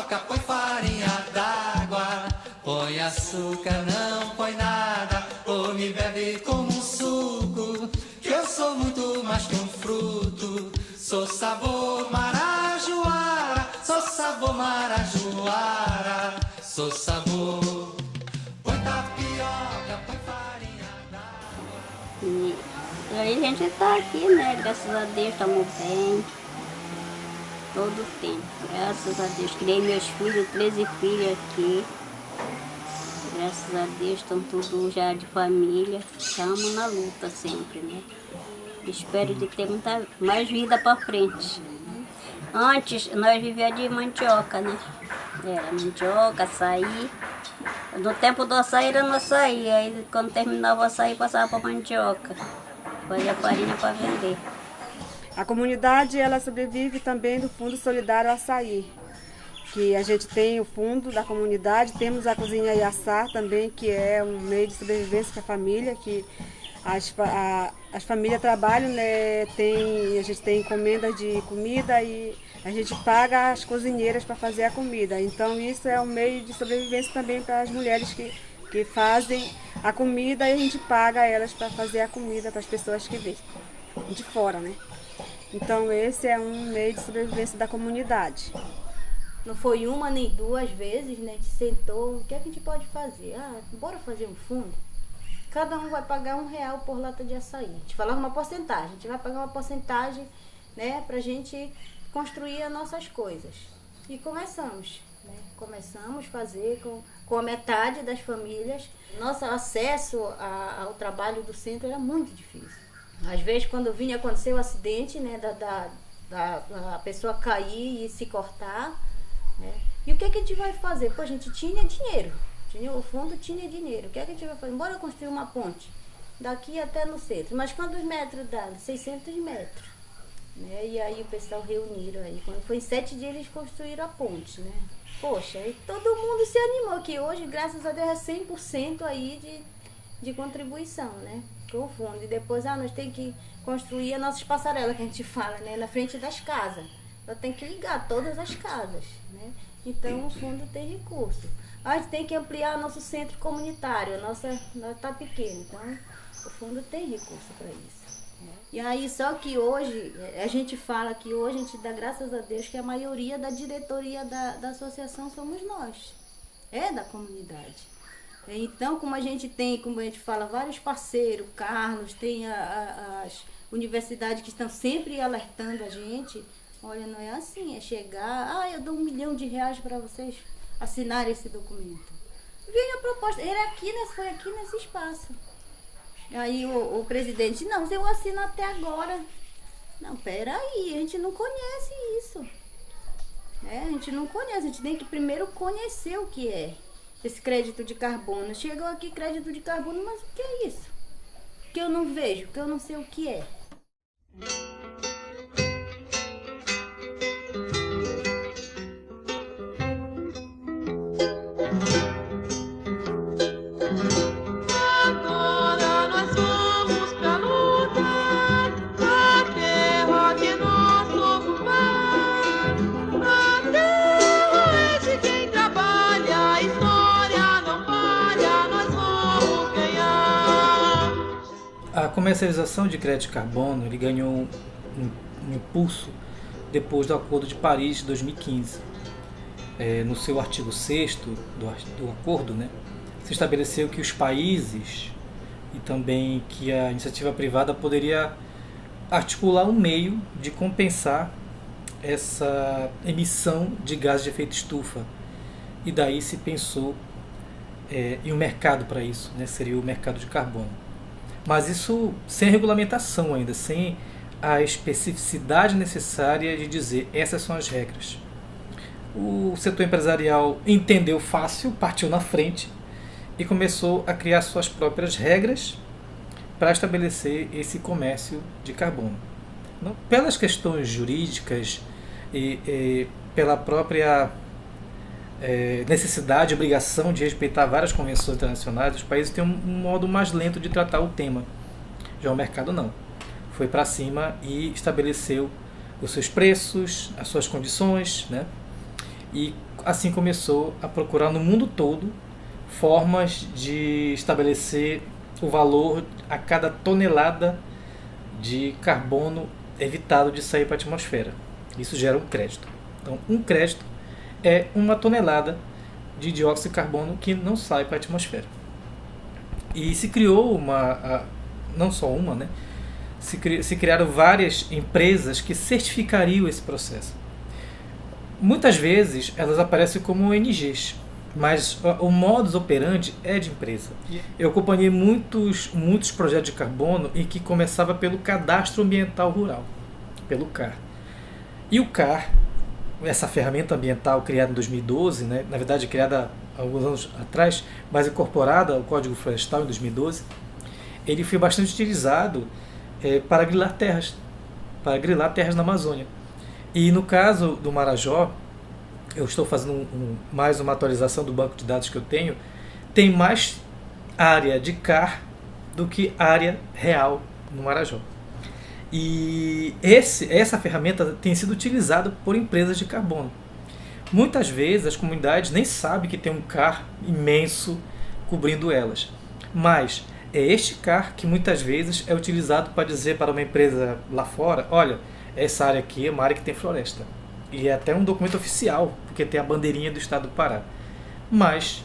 tapioca, põe farinha d'água, põe açúcar, não põe nada, ou me bebe como um suco, que eu sou muito mais que um fruto. Sou sabor marajoara, sou sabor marajoara, sou sabor. Põe tapioca, põe farinha d'água. E aí a gente tá aqui, né? Graças a Deus, estamos bem. Todo o tempo. Graças a Deus. Criei meus filhos, 13 filhos aqui. Graças a Deus, estão todos já de família. Estamos na luta sempre, né? Espero de ter muita mais vida para frente. Antes, nós vivíamos de mandioca, né? Era mandioca, açaí. No tempo do açaí era no açaí. Aí, quando terminava o açaí, passava para mandioca. Fazia farinha para vender. A comunidade ela sobrevive também do Fundo Solidário Açaí, que a gente tem o fundo da comunidade, temos a Cozinha Iaçá também, que é um meio de sobrevivência para a família, que as famílias trabalham, né, a gente tem encomenda de comida e a gente paga as cozinheiras para fazer a comida. Então isso é um meio de sobrevivência também para as mulheres que fazem a comida e a gente paga elas para fazer a comida para as pessoas que vêm de fora, né? Então esse é um meio de sobrevivência da comunidade. Não foi uma nem duas vezes, né? A gente sentou, o que é que a gente pode fazer? Bora fazer um fundo? Cada um vai pagar R$1 por lata de açaí. A gente falava uma porcentagem, a gente vai pagar uma porcentagem, né? Pra gente construir as nossas coisas. E começamos, né? Começamos a fazer com a metade das famílias. Nosso acesso ao trabalho do centro era muito difícil. Às vezes, quando vinha acontecer o acidente, né, da pessoa cair e se cortar, né? E o que é que a gente vai fazer? Pô, a gente tinha dinheiro, o fundo tinha dinheiro. O que é que a gente vai fazer? Bora construir uma ponte daqui até no centro. Mas quantos metros dá? 600 metros. Né? E aí o pessoal reuniram aí. Quando foi em 7 dias eles construíram a ponte, né? Poxa, e todo mundo se animou, que hoje, graças a Deus, é 100% aí de contribuição, né? Com o fundo. E depois, nós temos que construir as nossas passarelas, que a gente fala, né? Na frente das casas. Nós temos que ligar todas as casas, né? Então, o fundo tem recurso. A gente tem que ampliar nosso centro comunitário. Nós tá pequeno, então o fundo tem recurso para isso, né? E aí, só que hoje, a gente fala que hoje a gente dá graças a Deus que a maioria da diretoria da associação somos nós. É da comunidade. Então, como a gente tem, como a gente fala, vários parceiros, Carlos, tem as universidades que estão sempre alertando a gente. Olha, não é assim, é chegar, eu dou R$1 milhão para vocês assinarem esse documento. Veio a proposta, foi aqui nesse espaço. Aí o presidente, não, eu assino até agora. Não, peraí, a gente não conhece isso. A gente não conhece, a gente tem que primeiro conhecer o que é esse crédito de carbono. Chegou aqui crédito de carbono, mas o que é isso? Que eu não vejo, que eu não sei o que é. A comercialização de crédito de carbono ele ganhou um impulso depois do Acordo de Paris de 2015. No seu artigo 6º do acordo, né, se estabeleceu que os países e também que a iniciativa privada poderia articular um meio de compensar essa emissão de gases de efeito estufa. E daí se pensou em um mercado para isso, né, seria o mercado de carbono. Mas isso sem regulamentação ainda, sem a especificidade necessária de dizer essas são as regras. O setor empresarial entendeu fácil, partiu na frente e começou a criar suas próprias regras para estabelecer esse comércio de carbono. Não, pelas questões jurídicas e pela própria necessidade e obrigação de respeitar várias convenções internacionais, os países têm um modo mais lento de tratar o tema. Já o mercado não. Foi para cima e estabeleceu os seus preços, as suas condições, né? E assim começou a procurar no mundo todo formas de estabelecer o valor a cada tonelada de carbono evitado de sair para a atmosfera. Isso gera um crédito. Então, um crédito é uma tonelada de dióxido de carbono que não sai para a atmosfera. E se criou não só uma, né? Se criaram várias empresas que certificariam esse processo. Muitas vezes elas aparecem como ONGs, mas o modus operandi é de empresa. Eu acompanhei muitos projetos de carbono em que começava pelo Cadastro Ambiental Rural, pelo CAR. E o CAR, essa ferramenta ambiental criada em 2012, né, na verdade criada há alguns anos atrás, mas incorporada ao Código Florestal em 2012, ele foi bastante utilizado para grilar terras na Amazônia. E no caso do Marajó, eu estou fazendo mais uma atualização do banco de dados que eu tenho, tem mais área de CAR do que área real no Marajó. E essa ferramenta tem sido utilizada por empresas de carbono. Muitas vezes as comunidades nem sabem que tem um CAR imenso cobrindo elas. Mas é este CAR que muitas vezes é utilizado para dizer para uma empresa lá fora, olha, essa área aqui é uma área que tem floresta. E é até um documento oficial, porque tem a bandeirinha do estado do Pará. Mas,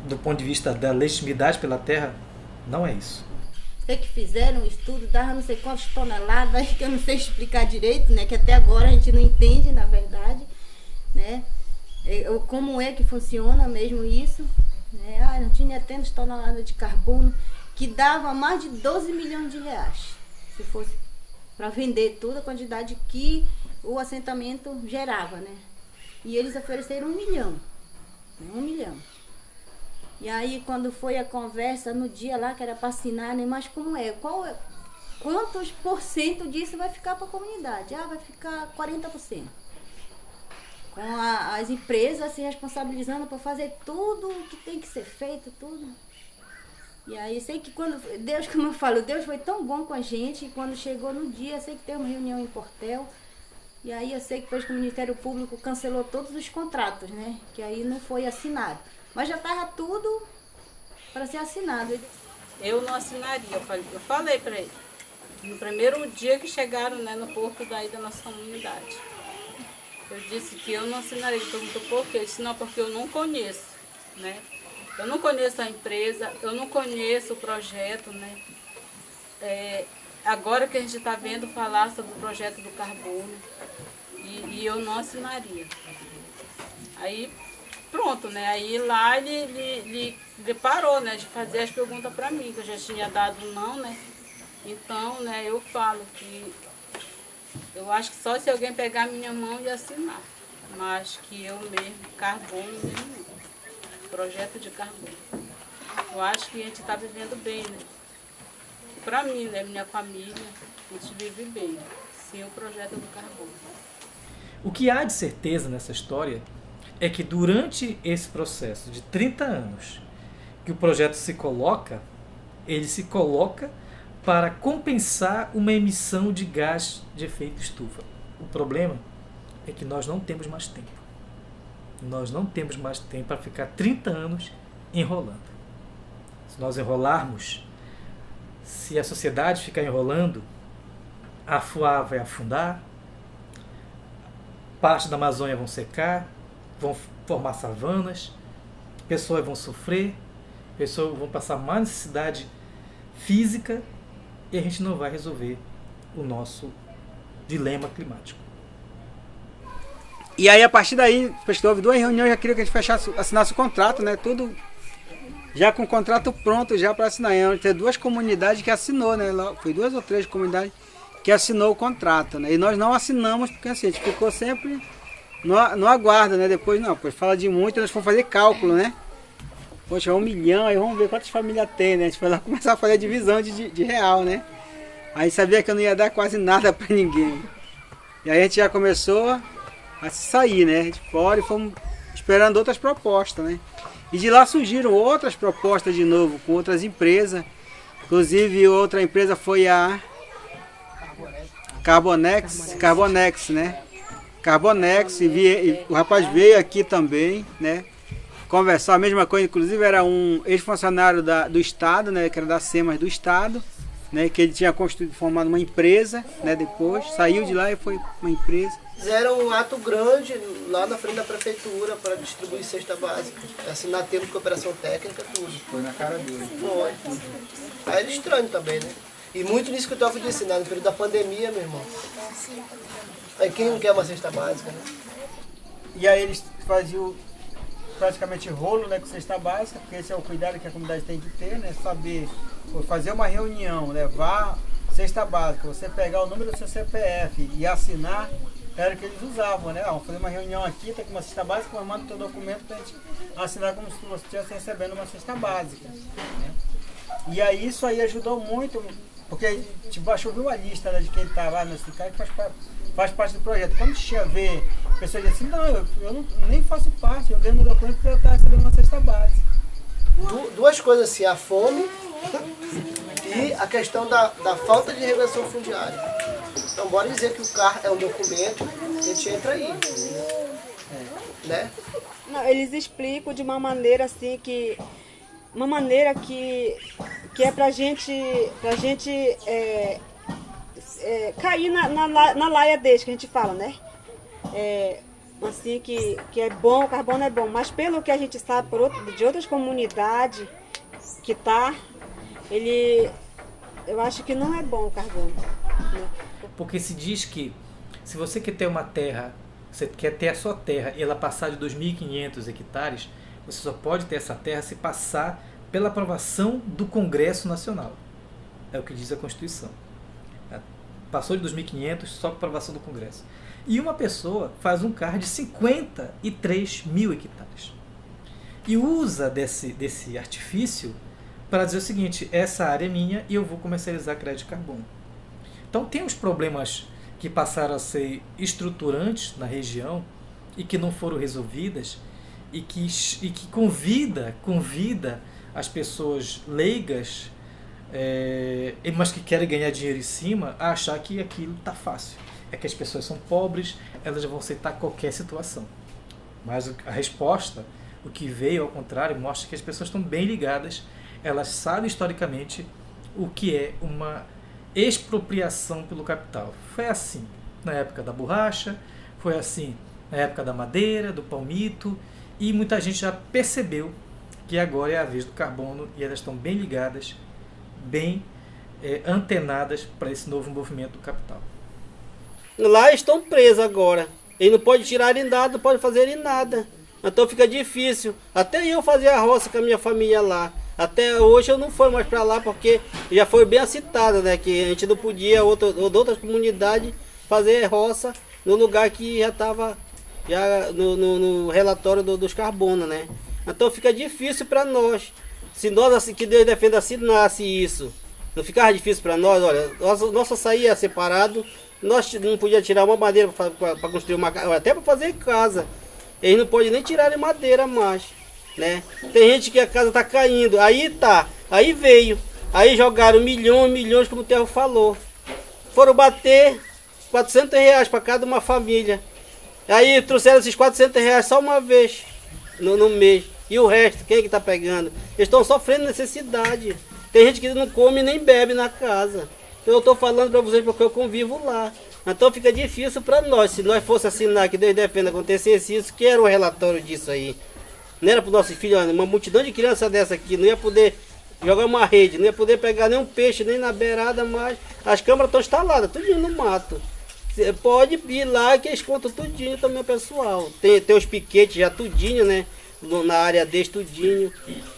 do ponto de vista da legitimidade pela terra, não é isso. Sei que fizeram um estudo, dava não sei quantas toneladas, que eu não sei explicar direito, né? Que até agora a gente não entende, na verdade, né? Como é que funciona mesmo isso, né? Não tinha tantas toneladas de carbono, que dava mais de 12 milhões de reais, se fosse para vender toda a quantidade que o assentamento gerava, né? E eles ofereceram 1 milhão, né? 1 milhão. E aí, quando foi a conversa no dia lá, que era para assinar, né? Mas como é? Quantos % disso vai ficar para a comunidade? Vai ficar 40%. Com as empresas se responsabilizando por fazer tudo o que tem que ser feito, tudo. E aí, sei que quando Deus, como eu falo, Deus foi tão bom com a gente, e quando chegou no dia, sei que teve uma reunião em Portel, e aí eu sei que depois que o Ministério Público cancelou todos os contratos, né? Que aí não foi assinado. Mas já estava tudo para ser assinado. Eu não assinaria, eu falei para ele, no primeiro dia que chegaram, né, no porto daí da nossa comunidade. Eu disse que eu não assinaria, ele perguntou por quê? Eu disse, não, porque eu não conheço, né? Eu não conheço a empresa, eu não conheço o projeto, né? Agora que a gente está vendo falar sobre o projeto do carbono, e eu não assinaria. Aí, pronto, né? Aí lá ele parou, né, de fazer as perguntas para mim, que eu já tinha dado não, né? Então, né, eu falo que eu acho que só se alguém pegar minha mão e assinar, mas que eu mesmo, carbono mesmo, projeto de carbono. Eu acho que a gente está vivendo bem, né? Para mim, né, minha família, a gente vive bem, sem o projeto do carbono. O que há de certeza nessa história é que durante esse processo de 30 anos que o projeto se coloca, ele se coloca para compensar uma emissão de gás de efeito estufa. O problema é que nós não temos mais tempo. Nós não temos mais tempo para ficar 30 anos enrolando. Se nós enrolarmos, se a sociedade ficar enrolando, a FUA vai afundar, parte da Amazônia vão secar, vão formar savanas, pessoas vão sofrer, pessoas vão passar má necessidade física e a gente não vai resolver o nosso dilema climático. E aí, a partir daí, depois que houve 2 reuniões, já queria que a gente assinasse o contrato, né? Tudo já com o contrato pronto já para assinar. Tem 2 comunidades que assinou, né? Foi 2 ou 3 comunidades que assinou o contrato, né? E nós não assinamos porque assim, a gente ficou sempre no aguardo, né? Depois não, pois fala de muito, nós fomos fazer cálculo, né? Poxa, 1 milhão, aí vamos ver quantas famílias tem, né? A gente foi lá começar a fazer a divisão de real, né? Aí sabia que eu não ia dar quase nada para ninguém. E aí a gente já começou a sair, né? De fora e fomos esperando outras propostas, né? E de lá surgiram outras propostas de novo, com outras empresas. Inclusive outra empresa foi a Carbonex, né? Carbonex, e o rapaz veio aqui também, né? Conversar a mesma coisa, inclusive era um ex-funcionário do Estado, né? Que era da SEMAS do Estado, né? Que ele tinha formado uma empresa, né? Depois, saiu de lá e foi uma empresa. Fizeram um ato grande lá na frente da prefeitura para distribuir cesta básica. Assinar termo de cooperação técnica, tudo. Foi na cara dele. Foi. Aí era estranho também, né? E muito nisso que eu estava de ensinar, no período da pandemia, meu irmão. Aí quem não quer uma cesta básica, né? E aí eles faziam praticamente rolo, né, com cesta básica, porque esse é o cuidado que a comunidade tem que ter, né? Saber, fazer uma reunião, levar cesta básica, você pegar o número do seu CPF e assinar, era o que eles usavam, né? Vamos fazer uma reunião aqui, tá com uma cesta básica, mas manda o teu documento pra gente assinar como se você estivesse recebendo uma cesta básica, né? E aí isso aí ajudou muito, porque tipo, baixou viu a lista, né, de quem estava nesse cara que faz parte do projeto. Quando tinha ver pessoas dizendo assim, não, eu nem faço parte, eu dei meu documento porque eu estava recebendo uma cesta básica. Duas coisas assim, a fome e a questão da falta de regulação fundiária. Então bora dizer que o CAR é um documento, a gente entra aí, né? Não, eles explicam de uma maneira assim que é pra gente cair na laia deles, que a gente fala, né? Assim que é bom, o carbono é bom, mas pelo que a gente sabe de outras comunidades que eu acho que não é bom o carbono, né? Porque se diz que se você quer ter uma terra, você quer ter a sua terra e ela passar de 2.500 hectares, você só pode ter essa terra se passar pela aprovação do Congresso Nacional. É o que diz a Constituição. Passou de 2.500 só com aprovação do Congresso. E uma pessoa faz um CAR de 53.000 hectares. E usa desse artifício para dizer o seguinte, essa área é minha e eu vou comercializar crédito de carbono. Então tem os problemas que passaram a ser estruturantes na região e que não foram resolvidas e que convida as pessoas leigas, mas que querem ganhar dinheiro em cima, a achar que aquilo está fácil. É que as pessoas são pobres, elas vão aceitar qualquer situação. Mas a resposta, o que veio ao contrário, mostra que as pessoas estão bem ligadas, elas sabem historicamente o que é uma expropriação pelo capital. Foi assim na época da borracha, foi assim na época da madeira, do palmito, e muita gente já percebeu que agora é a vez do carbono e elas estão bem ligadas, bem antenadas para esse novo movimento do capital. Lá estão presos agora. Eles não podem tirar em nada, não podem fazer em nada. Então fica difícil. Até eu fazia a roça com a minha família lá. Até hoje eu não fui mais para lá porque já foi bem citado, né? Que a gente não podia, outras comunidades, fazer roça no lugar que já estava no relatório dos carbonos, né? Então fica difícil para nós. Se nós, assim, que Deus defenda, assinasse isso, não ficava difícil para nós. Olha, nossa saía separado, nós não podíamos tirar uma madeira para construir uma casa, até para fazer casa. Eles não podem nem tirar madeira mais, né? Tem gente que a casa está caindo, aí veio, aí jogaram milhões, como o Terro falou. Foram bater R$400 para cada uma família. Aí trouxeram esses R$400 só uma vez no mês. E o resto, quem é que está pegando? Eles estão sofrendo necessidade. Tem gente que não come nem bebe na casa. Eu estou falando para vocês porque eu convivo lá. Então fica difícil para nós. Se nós fosse assinar que Deus defenda acontecesse isso, que era um relatório disso aí. Não era para os nossos filhos, uma multidão de crianças dessa aqui, não ia poder jogar uma rede, não ia poder pegar nem um peixe, nem na beirada, mas as câmaras estão instaladas, tudinho no mato. Você pode ir lá que eles contam tudinho também, pessoal. Tem os piquetes já tudinho, né? Na área deles tudinho.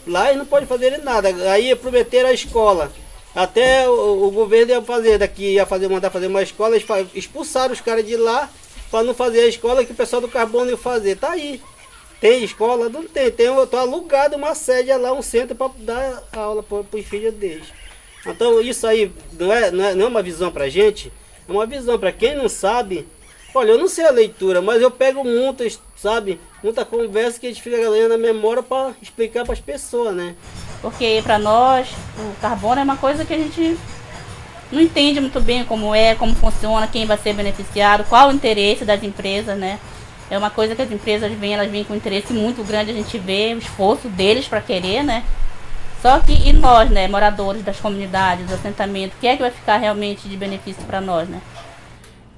Lá eles não podem fazer nada. Aí prometeram a escola. Até o governo mandar fazer uma escola, eles expulsaram os caras de lá para não fazer a escola que o pessoal do carbono ia fazer. Tá aí. Tem escola? Não tem. Eu tô alugado uma sede lá, um centro para dar aula para os filhos deles. Então isso aí não é uma visão pra gente, é uma visão para quem não sabe. Olha, eu não sei a leitura, mas eu pego muitas, sabe? Muita conversa que a gente fica ganhando na memória para explicar para as pessoas, né? Porque para nós o carbono é uma coisa que a gente não entende muito bem como funciona, quem vai ser beneficiado, qual o interesse das empresas, né? É uma coisa que as empresas elas vêm com um interesse muito grande, a gente vê o esforço deles para querer, né? Só que e nós, né, moradores das comunidades, do assentamento, o que é que vai ficar realmente de benefício para nós, né?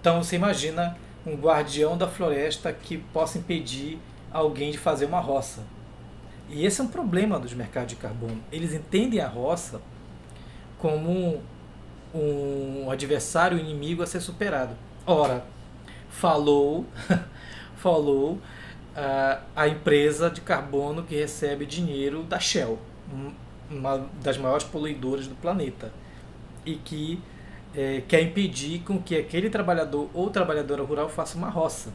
Então você imagina um guardião da floresta que possa impedir alguém de fazer uma roça. E esse é um problema dos mercados de carbono. Eles entendem a roça como um adversário inimigo a ser superado. Ora, falou a empresa de carbono que recebe dinheiro da Shell, uma das maiores poluidoras do planeta, e que quer impedir com que aquele trabalhador ou trabalhadora rural faça uma roça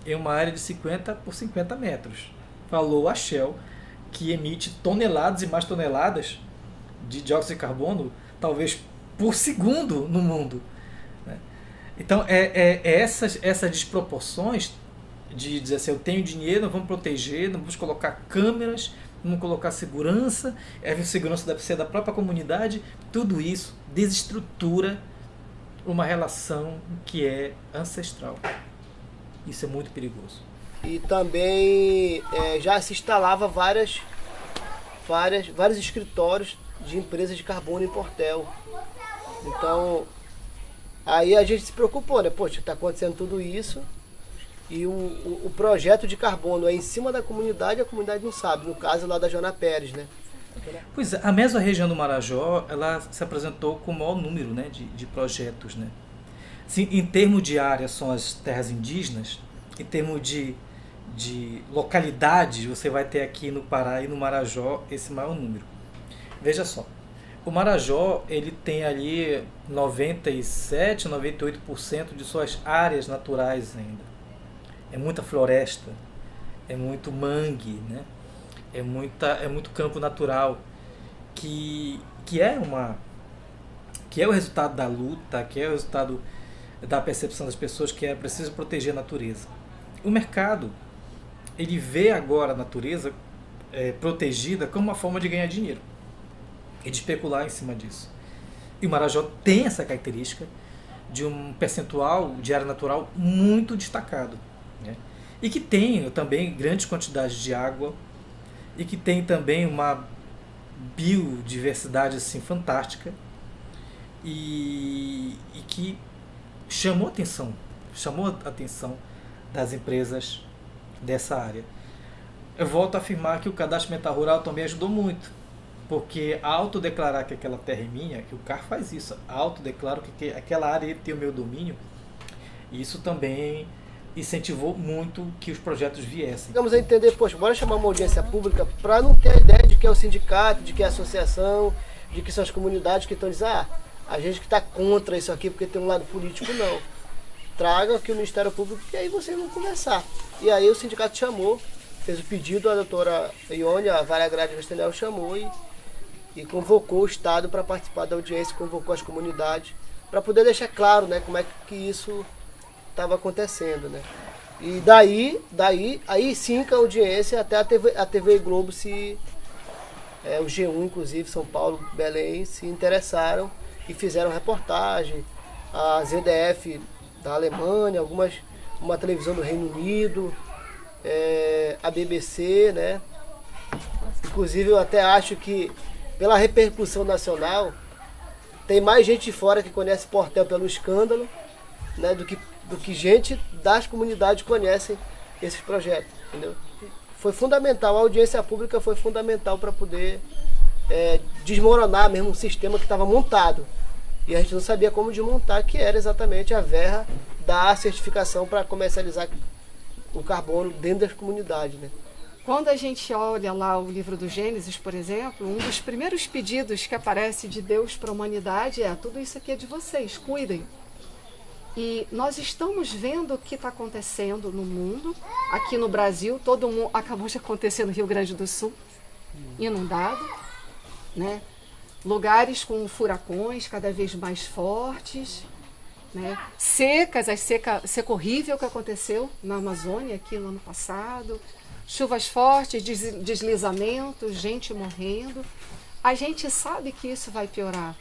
em uma área de 50 por 50 metros. Falou a Shell, que emite toneladas e mais toneladas de dióxido de carbono, talvez por segundo no mundo. Então, essas desproporções de dizer assim, eu tenho dinheiro, não vamos proteger, não vamos colocar câmeras, não vamos colocar segurança, a segurança deve ser da própria comunidade, tudo isso desestrutura uma relação que é ancestral. Isso é muito perigoso. E também já se instalava vários escritórios de empresas de carbono em Portel. Então, aí a gente se preocupou, né? Poxa, está acontecendo tudo isso e o projeto de carbono é em cima da comunidade, a comunidade não sabe. No caso lá da Joana Pérez, né? Pois é, a mesorregião do Marajó, ela se apresentou com o maior número, né, de projetos, né? Sim, em termos de área são as terras indígenas, em termos de localidades, você vai ter aqui no Pará e no Marajó esse maior número. Veja só, o Marajó ele tem ali 97, 98% de suas áreas naturais ainda. É muita floresta, é muito mangue, né? É muito campo natural que é o resultado da luta, que é o resultado da percepção das pessoas que é preciso proteger a natureza. O mercado ele vê agora a natureza protegida como uma forma de ganhar dinheiro e de especular em cima disso. E o Marajó tem essa característica de um percentual de área natural muito destacado, né? E que tem também grandes quantidades de água e que tem também uma biodiversidade assim, fantástica e que chamou a atenção das empresas dessa área. Eu volto a afirmar que o cadastro ambiental rural também ajudou muito, porque autodeclarar que aquela terra é minha, que o CAR faz isso, autodeclaro que aquela área tem o meu domínio, isso também incentivou muito que os projetos viessem. Vamos a entender, poxa, bora chamar uma audiência pública para não ter a ideia de que é o sindicato, de que é a associação, de que são as comunidades que estão dizendo, a gente que está contra isso aqui porque tem um lado político, não. Traga aqui o Ministério Público e aí vocês vão conversar. E aí o sindicato chamou, fez o pedido, a doutora Ione, a Vara Agrária de Castanhal, chamou e convocou o Estado para participar da audiência, convocou as comunidades, para poder deixar claro, né, como é que isso estava acontecendo, né? E aí sim que a audiência, até a TV Globo o G1 inclusive, São Paulo, Belém, se interessaram e fizeram reportagem, a ZDF da Alemanha, uma televisão do Reino Unido, a BBC, né? Inclusive eu até acho que pela repercussão nacional tem mais gente de fora que conhece Portel pelo escândalo, né, do que gente das comunidades conhecem esses projetos, entendeu? Foi fundamental, a audiência pública foi fundamental para poder desmoronar mesmo um sistema que estava montado. E a gente não sabia como desmontar, que era exatamente a verra da certificação para comercializar o carbono dentro das comunidades, né? Quando a gente olha lá o livro do Gênesis, por exemplo, um dos primeiros pedidos que aparece de Deus para a humanidade é: tudo isso aqui é de vocês, cuidem. E nós estamos vendo o que está acontecendo no mundo, aqui no Brasil, todo mundo acabou de acontecer no Rio Grande do Sul, inundado, né? Lugares com furacões cada vez mais fortes, né? Secas, seca horrível que aconteceu na Amazônia aqui no ano passado, chuvas fortes, deslizamentos, gente morrendo. A gente sabe que isso vai piorar.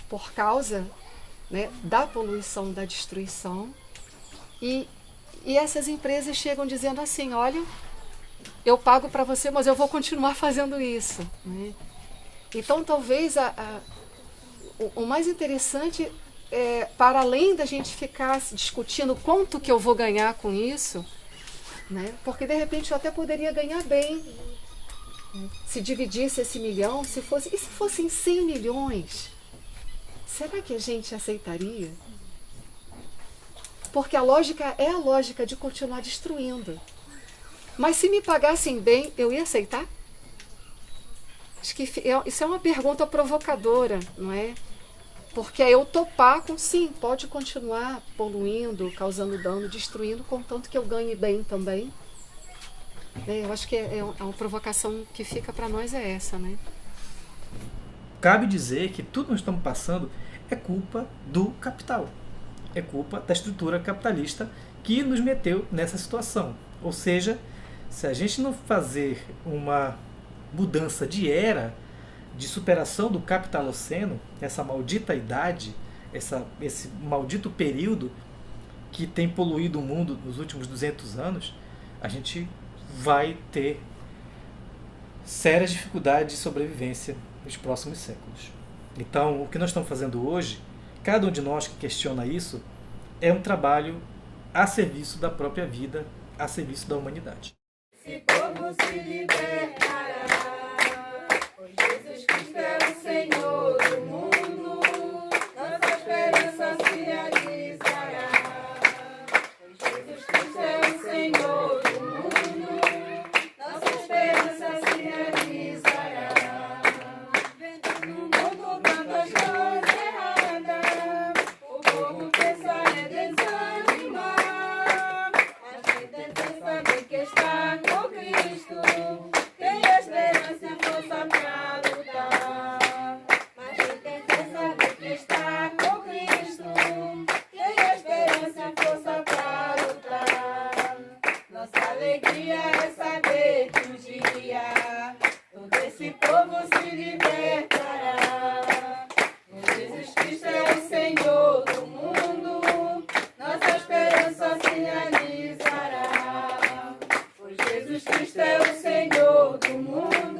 por causa, né, da poluição, da destruição. E essas empresas chegam dizendo assim, olha, eu pago para você, mas eu vou continuar fazendo isso, né? Então, talvez o mais interessante é, para além da gente ficar discutindo quanto que eu vou ganhar com isso, né? Porque de repente eu até poderia ganhar bem, né? Se dividisse esse milhão, e se fossem 100 milhões, será que a gente aceitaria? Porque a lógica é a lógica de continuar destruindo. Mas se me pagassem bem, eu ia aceitar? Acho que isso é uma pergunta provocadora, não é? Porque é eu topar com, sim, pode continuar poluindo, causando dano, destruindo, contanto que eu ganhe bem também. Eu acho que é uma provocação que fica para nós é essa, né? Cabe dizer que tudo que nós estamos passando é culpa do capital. É culpa da estrutura capitalista que nos meteu nessa situação. Ou seja, se a gente não fazer uma mudança de era, de superação do capitaloceno, essa maldita idade, esse maldito período que tem poluído o mundo nos últimos 200 anos, a gente vai ter sérias dificuldades de sobrevivência nos próximos séculos. Então, o que nós estamos fazendo hoje, cada um de nós que questiona isso, é um trabalho a serviço da própria vida, a serviço da humanidade. Esse povo se libertará, pois Jesus Cristo é o Senhor do mundo, nossa esperança se realizará. Pois Jesus Cristo é o Senhor do mundo, nossa esperança se realizará. Vendo no mundo tantas coisas erradas, o povo pensa em desanimar, mas quem tem saber que está com Cristo, tem esperança e força pra lutar. Mas quem tem saber que está com Cristo, tem esperança e força pra lutar. Nossa alegria é saber que um dia todo esse povo se libertará. Jesus Cristo é o Senhor do mundo, nossa esperança se realizará. Pois Jesus Cristo é o Senhor do mundo.